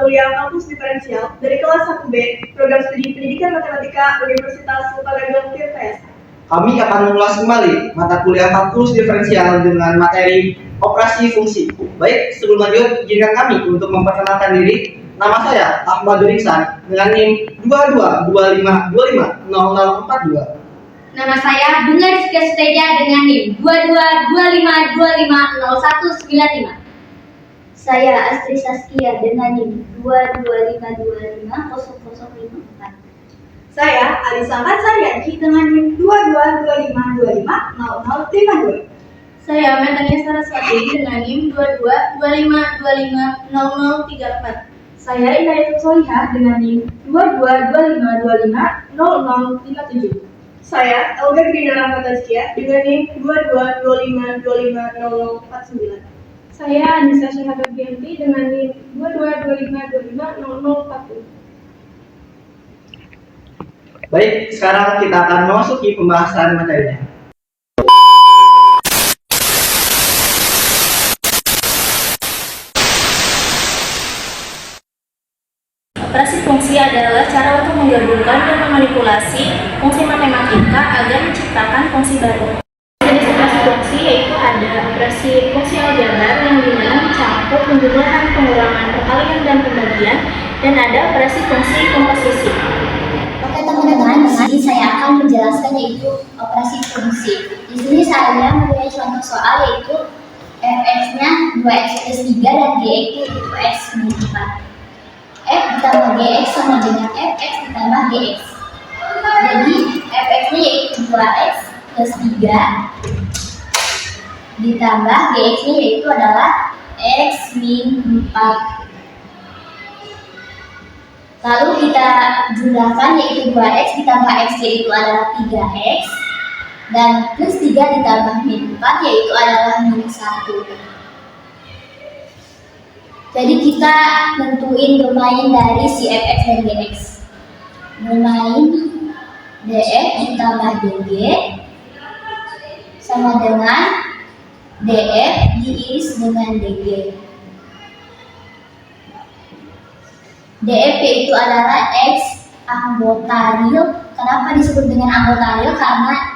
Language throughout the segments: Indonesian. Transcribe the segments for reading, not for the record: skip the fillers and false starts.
kuliah kampus diferensial dari kelas 1B, program studi pendidikan matematika Universitas Sukoharjo Tirta. Kami akan mengulas kembali mata kuliah kalkulus diferensial dengan materi operasi fungsi. Baik, sebelum lanjut, izinkan kami untuk memperkenalkan diri. Nama saya Ahmad Iksan dengan NIM 2225250042. Nama saya Bunga Rizka Suteja dengan NIM 2225250195. Saya Astri Saskia dengan NIM 22525004. Saya Alisa Kansarianti dengan NIM 2225250052. Saya Metania Saraswati dengan NIM 2225250034. Saya Inayatul Solihah dengan NIM 2225250057. Saya Elga Grina Rahmatazkia dengan NIM 2225250049. Saya Anissa Syahadat Gianti dengan NIM 2225250040. Baik, sekarang kita akan memasuki pembahasan materinya. Operasi fungsi adalah cara untuk menggabungkan dan memanipulasi fungsi matematika agar menciptakan fungsi baru. Jenis operasi fungsi yaitu ada operasi fungsi aljabar yang dimana mencakup penjumlahan, pengurangan, perkalian, dan pembagian, dan ada operasi fungsi komposisi. Oke teman-teman, di sini saya akan menjelaskan yaitu operasi fungsi. Di sini saya mempunyai contoh soal yaitu fx-nya 2x plus 3 dan gx-nya itu x min 4. F ditambah gx sama dengan fx ditambah gx. Jadi fx-nya yaitu 2x plus 3 ditambah gx-nya yaitu adalah x min 4. Lalu kita jumlahkan yaitu 2x ditambah x yaitu adalah 3x dan plus 3 ditambah min 4 yaitu adalah min 1. Jadi kita nentuin domain dari si fx dan gx. Domain df ditambah dg sama dengan df diiris dengan dg. df yaitu adalah x anggota real. Kenapa disebut dengan anggota real? Karena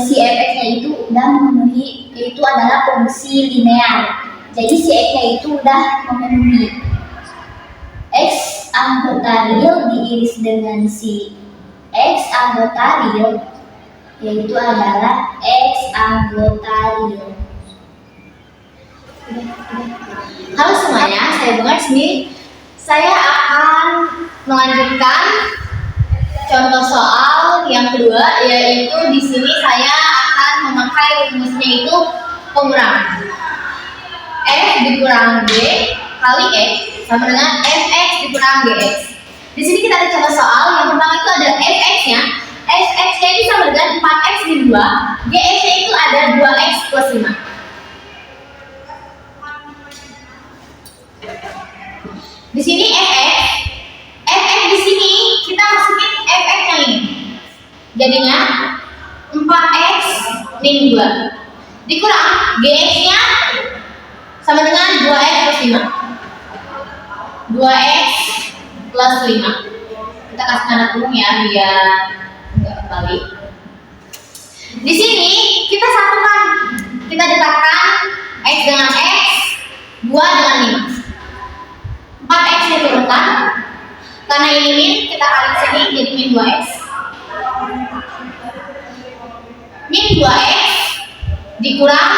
si fx-nya itu udah memenuhi, yaitu adalah fungsi linear. Jadi si x-nya itu udah memenuhi. X anggota real diiris dengan si x anggota real, yaitu adalah x anggota real. Halo semuanya, saya Bunga di sini. Saya akan melanjutkan contoh soal yang kedua, yaitu di sini saya akan memakai rumusnya itu pengurangan. F dikurang G kali X sama dengan fx dikurang gx. Di sini kita ada contoh soal yang pertama itu ada fx-nya. Fx-nya itu sama dengan 4x min 2, gx-nya itu ada 2x plus 5. Di sini fx di sini kita masukin fx yang ini. Jadinya 4x min 2 dikurang gx-nya sama dengan 2x plus 5. 2x plus 5. Kita kasih tanda kurung ya biar enggak kebalik. Di sini kita satukan. Kita dekatkan x dengan x, 2 dengan 5. 4x nya turunkan. Karena ini min, kita kali sini jadi min 2x. Min 2x dikurang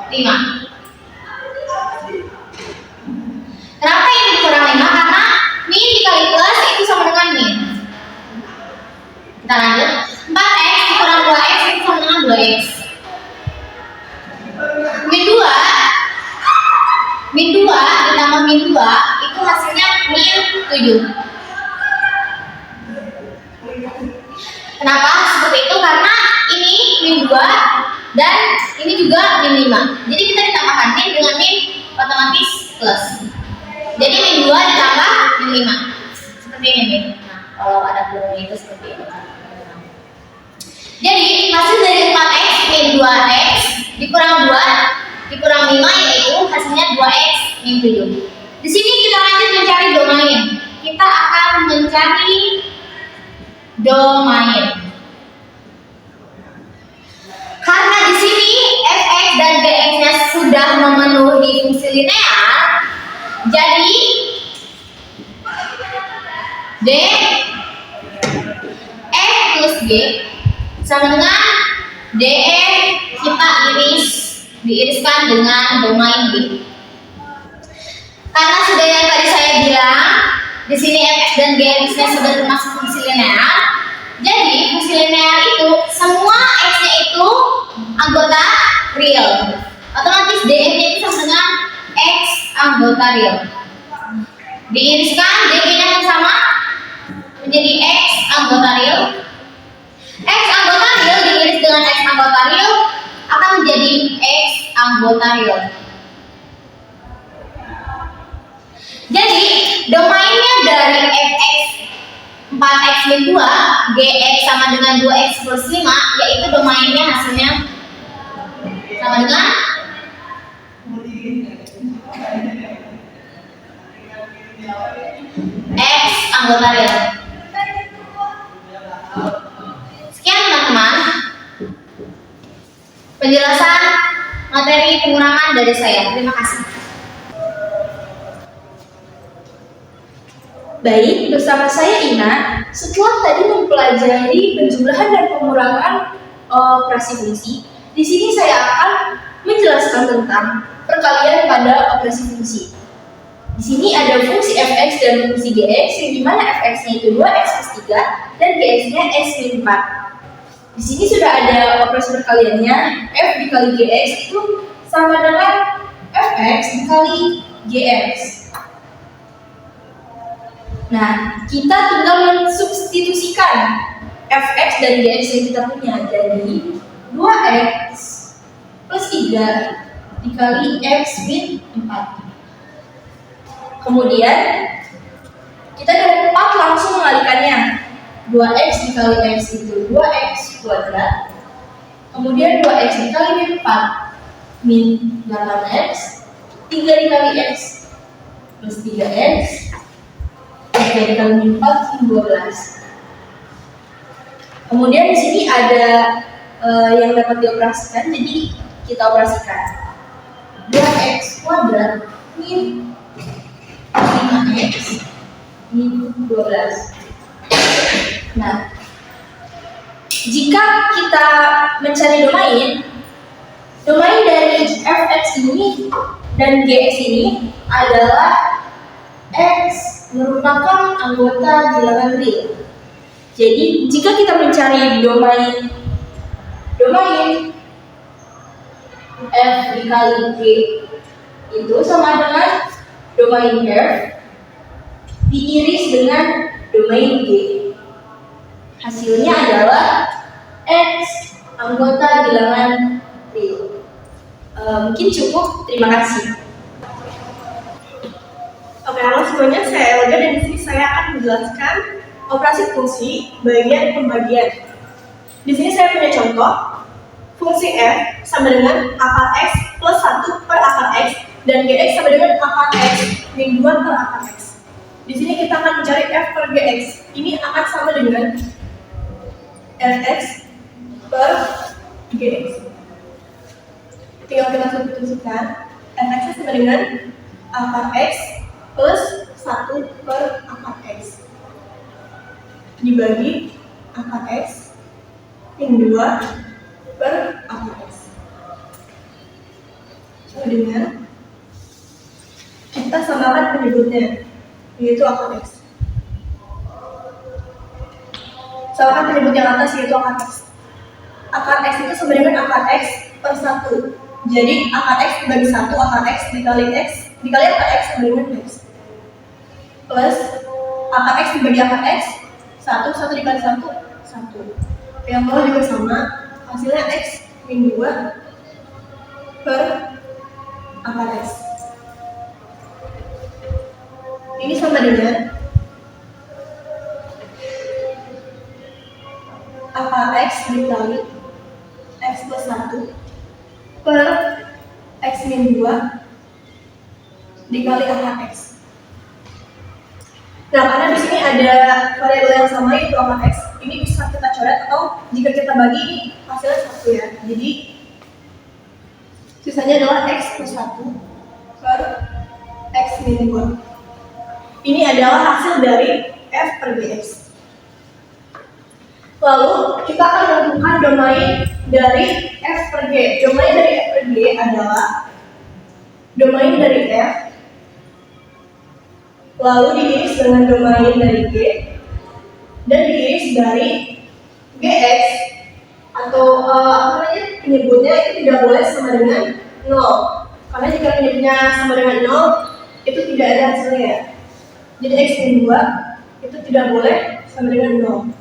5. Kenapa ini dikurang 5? Karena min dikali plus itu sama dengan min. Kita lanjut. 4x dikurang 2x itu sama dengan 2x. Min 2 ditambah min 2 itu hasilnya min 7. Kenapa seperti itu? Karena ini min 2 dan ini juga min 5. Jadi kita ditambahkan min dengan min otomatis plus. Jadi min 2 ditambah min 5. Seperti ini min. Nah, kalau ada kurungnya itu seperti ini. Jadi hasil dari 4x min 2x dikurang 2 dikurang 5 yaitu hasilnya 2x min 7. Di sini kita lanjut mencari domain. Kita akan mencari domain. Karena di sini fx dan gx-nya sudah memenuhi fungsi linear, jadi d f plus g sama dengan df kita diiriskan dengan domain g. Karena sudah yang tadi saya bilang, di sini fx dan gx-nya sudah termasuk fungsi linear. Jadi fungsi linear itu semua x-nya itu anggota real. Otomatis df-nya itu sama dengan x anggota real. Diiriskan dg-nya pun sama menjadi x anggota real. X anggota real diiris dengan x anggota real akan menjadi x anggota real. Jadi domainnya dari fx 4x min 2, gx sama dengan 2x plus 5, yaitu domainnya hasilnya sama dengan x anggota real. Sekian teman-teman penjelasan materi pengurangan dari saya. Terima kasih. Baik, bersama saya Ina. Setelah tadi mempelajari penjumlahan dan pengurangan operasi fungsi, di sini saya akan menjelaskan tentang perkalian pada operasi fungsi. Di sini ada fungsi fx dan fungsi gx, yang dimana fx-nya itu 2x plus 3 dan gx-nya x min 4. Di sini sudah ada operasi perkaliannya, f dikali gx itu sama dengan fx dikali gx. Nah, kita tinggal mensubstitusikan fx dan gx yang kita punya. Jadi 2x plus 3 dikali x min 4. Kemudian kita dapat langsung mengalihkannya. 2x dikali x itu 2x kuadrat. Kemudian 2x dikali min 4 min 8x. 3 dikali x plus 3x. 3 dikali min 4 min 12. Kemudian di sini ada yang dapat dioperasikan, jadi kita operasikan 2x kuadrat min 5x min 12. Nah, jika kita mencari domain dari fx ini dan gx ini adalah x merupakan anggota bilangan real. Jadi jika kita mencari domain f dikali g itu sama dengan domain f diiris dengan domain g. Hasilnya adalah x anggota bilangan real. Mungkin cukup. Terima kasih. Oke, halo semuanya, saya Elga dan di sini saya akan menjelaskan operasi fungsi bagian pembagian. Di sini saya punya contoh fungsi f sama dengan akar x plus 1 per akar x dan gx sama dengan akar x min 2 per akar x. Di sini kita akan mencari f per gx. Ini akan sama dengan fx per gx. Tinggal kita substitusikan. Fx sama dengan akar x plus 1 per akar x dibagi akar x min 2 per akar x. Sama dengan kita samakan penyebutnya, yaitu akar x. Samakan penyebut yang atas, yaitu akar x. Akar x itu sama dengan akar x per 1. Jadi akar x dibagi 1, akar x dikali akar x sama dengan x. Plus akar x dibagi akar x, 1 dikali 1, 1. Yang bawah juga sama, hasilnya x min 2 per akar x. Ini sama dengan akar x dikali x plus 1 per x min 2 dikali akar X. Nah, karena di sini ada variabel yang sama yaitu akar X, ini bisa kita coret atau jika kita bagi ini hasilnya 1 ya. Jadi sisanya adalah X plus 1 per X min 2. Ini adalah hasil dari F per Gx. Lalu kita akan menentukan domain dari F per G. Domain dari F per G adalah domain dari F lalu diiris dengan domain dari G dan diiris dari Gx atau penyebutnya itu tidak boleh sama dengan 0. Karena jika penyebutnya sama dengan 0 itu tidak ada hasilnya. Jadi X min 2 itu tidak boleh sama dengan 0.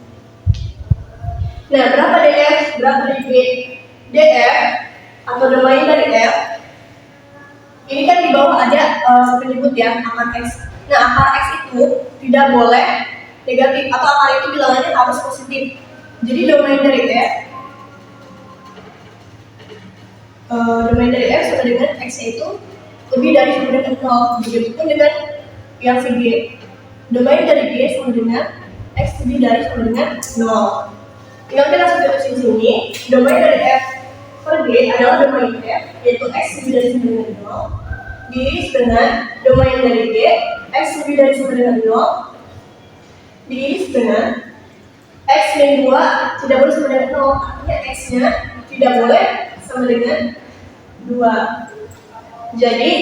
Nah, berapa df, berapa dv? Df atau domain dari f ini kan di bawah ada penyebut ya, akar x. Nah, akar x itu tidak boleh negatif atau akar itu bilangannya harus positif. Jadi domain dari f sama dengan x itu lebih dari sama dengan 0. Begitupun dengan yang si g. Domain dari g sama dengan x lebih dari sama dengan 0. Tinggal kita substitusi di sini, domain dari f per g adalah domain f, yaitu x lebih dari sama dengan 0, diiris dengan domain dari g, x lebih dari sama dengan 0, diiris dengan x min 2 tidak boleh sama dengan 0, artinya x-nya tidak boleh sama dengan 2. Jadi,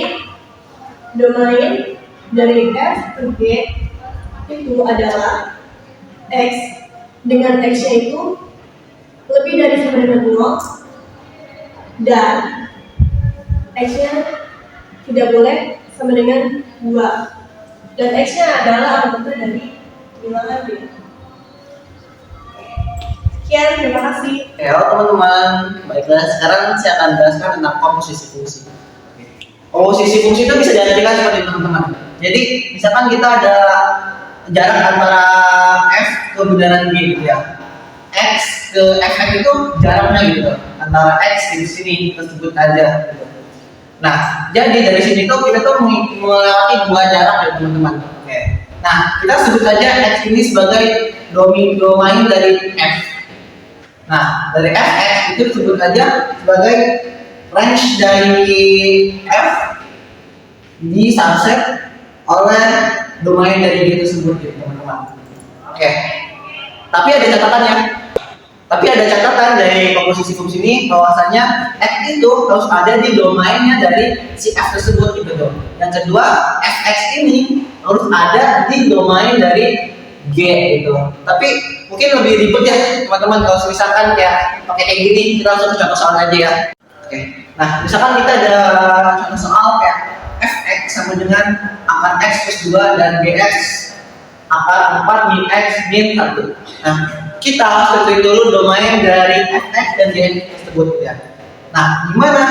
domain dari f per g itu adalah x dengan x-nya itu lebih dari sama dengan 0 dan x-nya tidak boleh sama dengan 2 dan x-nya adalah anggota dari bilangan B. Sekian, terima kasih. Halo teman-teman, baiklah sekarang saya akan jelaskan tentang komposisi fungsi. Komposisi fungsi itu bisa diartikan seperti teman-teman. Jadi misalkan kita ada jarak antara f ke bundaran g gitu ya. X ke fx itu jaraknya gitu antara x di sini kita sebut aja gitu. Nah, jadi dari sini tuh kita tuh melewati dua jarak ya teman-teman. Oke. Nah, kita sebut saja x ini sebagai domain dari f. Nah, dari fx itu disebut aja sebagai range dari f di subset oleh domain dari g tersebut ya teman-teman. Oke. Tapi ada catatannya. Tapi ada catatan dari komposisi fungsi ini bahwasanya x itu harus ada di domainnya dari si f tersebut gitu tuh. Yang kedua, fx ini harus ada di domain dari g gitu. Tapi mungkin lebih ribet ya teman-teman kalau misalkan kayak pakai kayak gini, kita langsung ke contoh soal aja ya. Oke. Nah, misalkan kita ada contoh soal kayak fx sama dengan akar x plus 2 dan gx akar 4 min x min 1. Nah, kita harus tentuin dulu domain dari fx dan gx tersebut ya. Nah, gimana?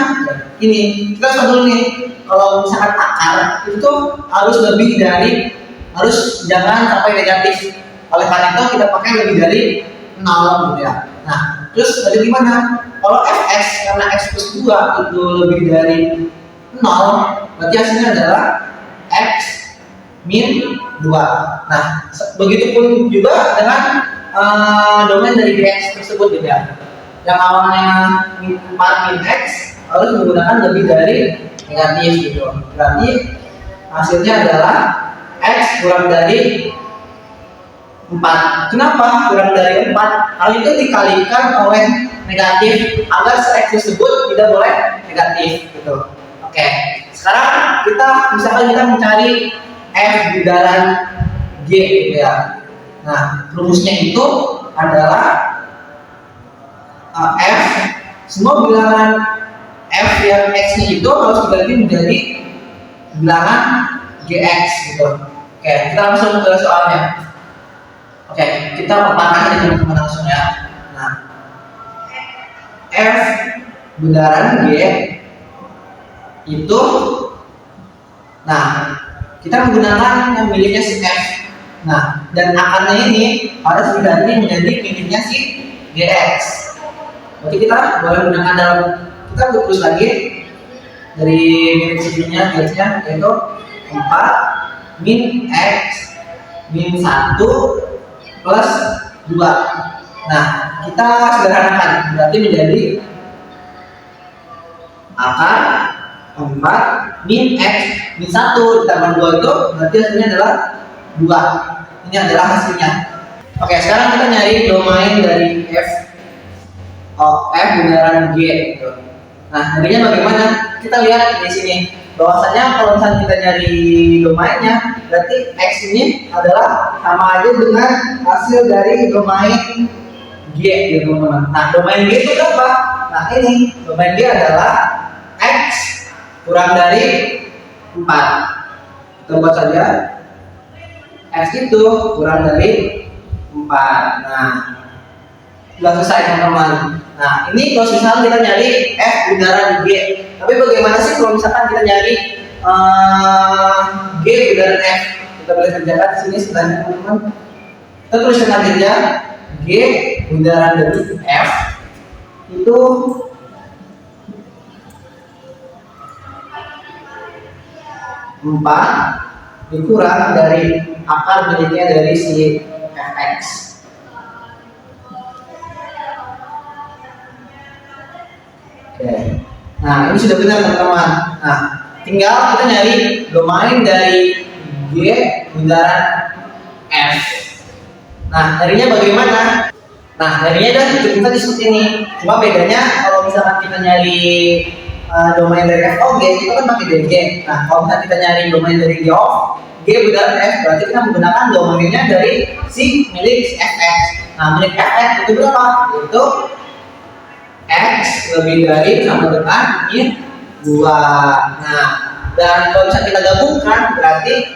Ini kita coba dulu nih. Kalau misalkan akar itu harus lebih dari, harus jangan sampai negatif. Oleh karena itu kita pakai lebih dari 0 gitu ya. Nah, terus ada gimana? Kalau fx karena x plus 2 itu lebih dari 0, berarti hasilnya adalah x min 2. Nah, begitupun juga dengan domain dari gx tersebut gitu ya. Yang awalnya 4 min x harus menggunakan lebih dari negatif gitu. Berarti hasilnya adalah x kurang dari 4. Kenapa kurang dari 4? Hal itu dikalikan oleh negatif agar x tersebut tidak boleh negatif gitu. Oke, sekarang misalkan kita mencari f bundaran g gitu ya. Nah, rumusnya itu adalah f semua bilangan f yang x-nya itu harus diganti menjadi bilangan gx gitu. Oke, kita langsung ke soalnya. Oke, kita paparkan aja teman-teman langsung ya. Nah, f bundaran g itu, nah kita menggunakan yang miliknya si f. Nah, dan akarnya ini harus diganti menjadi miliknya si gx. Berarti kita boleh menggunakan dalam, kita tulis lagi dari milik sininya gx-nya yaitu 4 min X min 1 plus 2. Nah, kita sederhanakan, berarti menjadi akar 4 min X min 1 ditambah 2 itu berarti hasilnya adalah 2. Ini adalah hasilnya. Oke, sekarang kita nyari domain dari F bundaran G gitu. Nah, jadinya bagaimana? Kita lihat di sini bahwasanya kalau misalnya kita nyari domainnya, berarti X ini adalah sama aja dengan hasil dari domain G gitu teman-teman. Nah, domain G itu berapa? Nah, ini domain G adalah X kurang dari 4. Kita buat saja X itu kurang dari 4. Nah, sudah selesai teman-teman. Nah, ini kalau misalnya kita nyari F bundaran G. Tapi bagaimana sih kalau misalkan kita nyari G bundaran F? Kita boleh kerjakan di sini sebenarnya teman-teman. Kita tuliskan aja G bundaran dari F itu empat dikurang dari akar miliknya dari si Fx. Oke. Nah, ini sudah benar teman-teman. Nah, tinggal kita nyari domain dari G bundaran F. Nah, nyarinya bagaimana? Nah, nyarinya udah kita di seperti ini. Cuma bedanya kalau misalkan kita nyari domain dari F of G itu kan pakai DG. Nah, kalau misalkan kita nyari domain dari G of G bundaran F, berarti kita menggunakan domainnya dari si milik Fx. Nah, milik Fx itu berapa? Itu X lebih dari sama dengan min 2. Nah, dan kalau bisa kita gabungkan berarti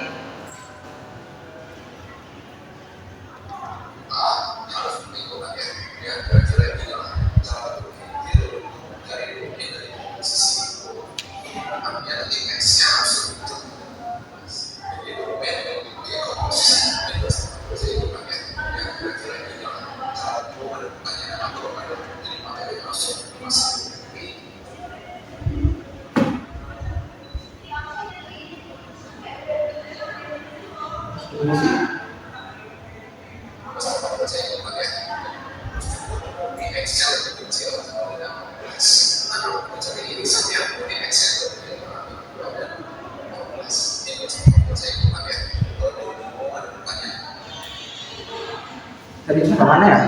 tadi sampai mana ya?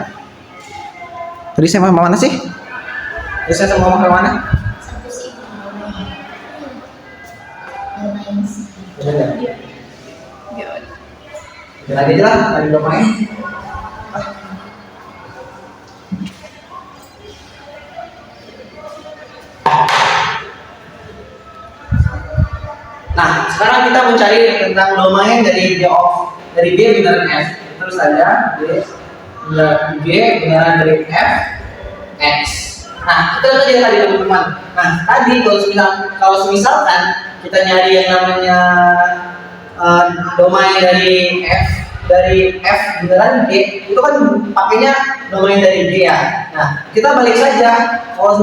Tadi saya mau mana sih? Tadi saya mau ke mana? Satu sih. Domain sih. Kita lagi aja lah, lagi domain. Nah, sekarang kita mencari tentang domain dari G bundaran F. Terus saja G bundaran dari F X. Nah, kita lihat tadi teman-teman. Nah, tadi kalau misalkan kita nyari yang namanya domain dari F bundaran G, itu kan pakainya domain dari G ya. Nah, kita balik saja. Kalau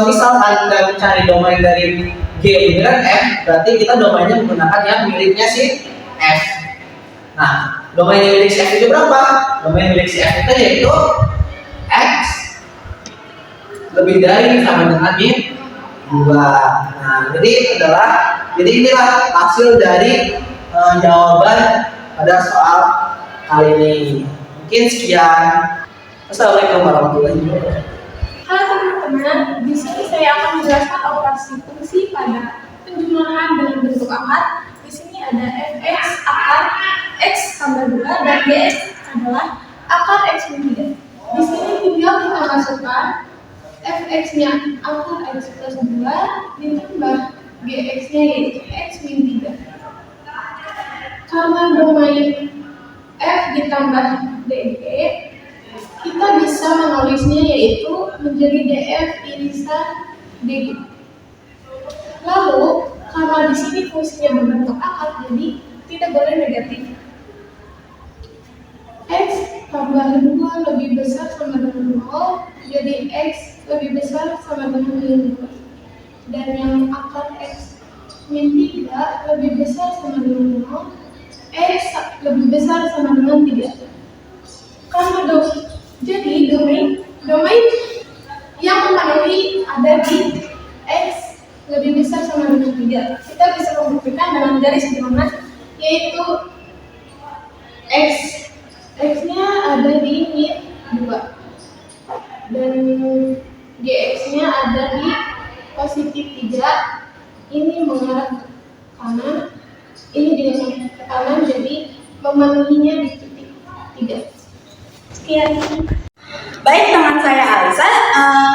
misalkan kita mencari domain dari G bundaran F, berarti kita domainnya menggunakan yang miliknya si F. Nah, domain yang milik si F itu berapa? Domain milik si F itu yaitu X lebih dari sama dengan min 2. Nah, jadi inilah hasil dari jawaban pada soal kali ini. Mungkin sekian. Assalamualaikum warahmatullahi wabarakatuh. Halo teman-teman, di sini saya akan menjelaskan operasi fungsi pada penjumlahan dengan bentuk akar. Di sini ada fx akar x tambah 2 dan dx adalah akar x min 3. Di sini tinggal kita masukkan fx-nya akar x plus 2 ditambah gx-nya yaitu x min 3. Karena domain f ditambah dg, kita bisa menulisnya yaitu menjadi df irisan dg. Lalu karena di sini fungsinya berbentuk akar, jadi tidak boleh negatif. X tambah 2 lebih besar sama dengan 0, jadi X lebih besar sama dengan min 2. Dan yang akar X min 3 3 lebih besar sama dengan 0, X lebih besar sama dengan 3. Karena jadi domain yang memenuhi ada di X lebih besar sama dengan 3. Kita bisa membuktikan dengan garis di mana, yaitu X-nya ada di min 2 dan GX-nya ada di positif 3. Ini mengarah ke kanan, ini juga ke kanan, jadi memenuhinya di titik 3. Sekian. Baik, teman saya Alisa,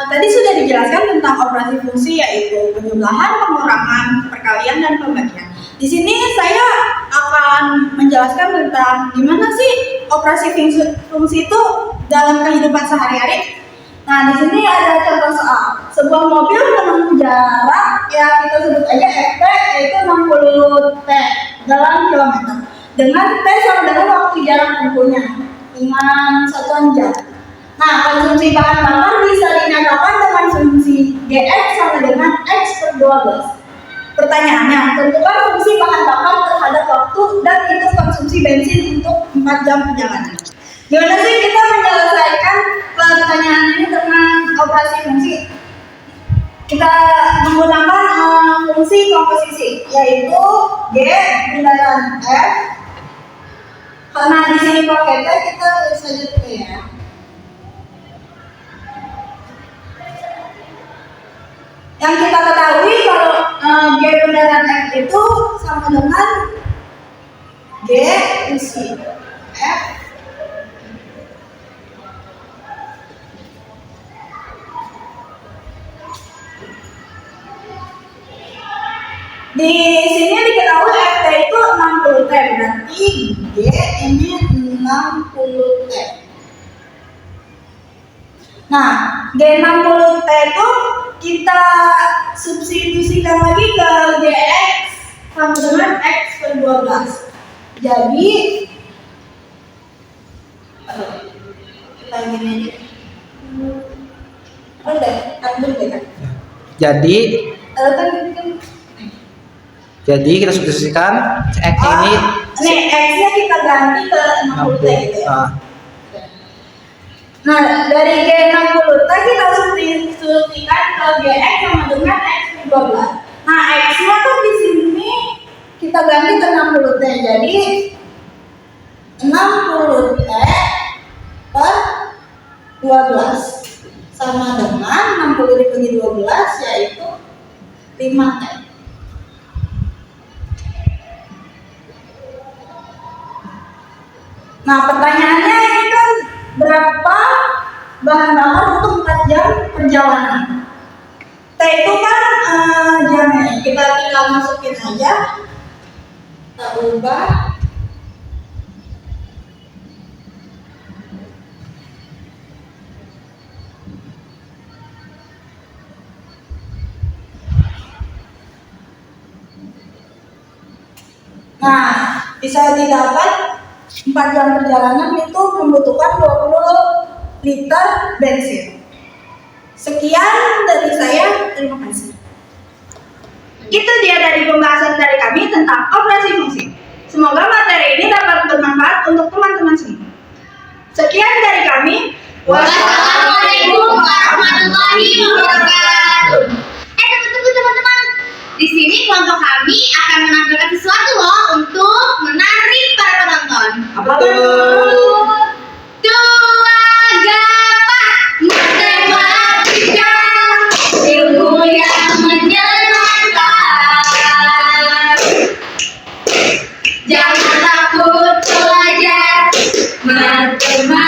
tadi sudah dijelaskan tentang operasi fungsi, yaitu penjumlahan, pengurangan, perkalian, dan pembagian. Di sini saya akan menjelaskan tentang gimana sih operasi fungsi itu dalam kehidupan sehari-hari. Nah, di sini ada contoh soal sebuah mobil menempuh jarak yang kita sebut aja FT, yaitu 60 T dalam kilometer, dengan T sama dengan waktu jarak tempuhnya dengan satuan jam. Nah, konsumsi bahan bakar bisa dinyatakan dengan fungsi GX sama dengan X per 12. Pertanyaannya, tentukan fungsi bahan bakar terhadap waktu dan hitung konsumsi bensin untuk 4 jam perjalanan. Gimana sih kita menyelesaikan pertanyaan ini dengan operasi fungsi? Kita menggunakan fungsi komposisi, yaitu G bundaran F. Karena di sini pakai T, kita tulis saja T ya. Yang kita ketahui kalau G bundaran F itu sama dengan G isi F di sini diketahui FT itu 60 T, berarti G ini 60 T. Nah, G 60 T itu kita substitusikan lagi ke GX sama dengan X per 12. Jadi kita gini aja. Ambil deh kan. Jadi kita substitusikan X ini. Nih, X-nya kita ganti ke 60 T gitu ya. Nah, dari G60 T kita substitusikan ke GX sama dengan X per 12. Nah, X-nya kan di sini kita ganti ke 60 T. Jadi 60 T per 12 sama dengan 60 dibagi 12, yaitu 5 T. Nah, pertanyaannya ini kan berapa bahan bakar untuk 4 jam perjalanan? T itu kan jamnya, kita tinggal masukin aja, kita ubah. Nah, bisa didapat 4 jam perjalanan itu membutuhkan 20 liter bensin. Sekian dari saya, terima kasih. Itu dia dari pembahasan dari kami tentang operasi fungsi. Semoga materi ini dapat bermanfaat untuk teman-teman semua. Sekian dari kami. Wassalamualaikum warahmatullahi wabarakatuh. Tunggu teman-teman. Di sini kelompok kami akan menampilkan sesuatu loh untuk menarik para penonton. Apa tuh? Dua gapak matematika, ilmu yang menyenangkan. Jangan takut belajar matematika.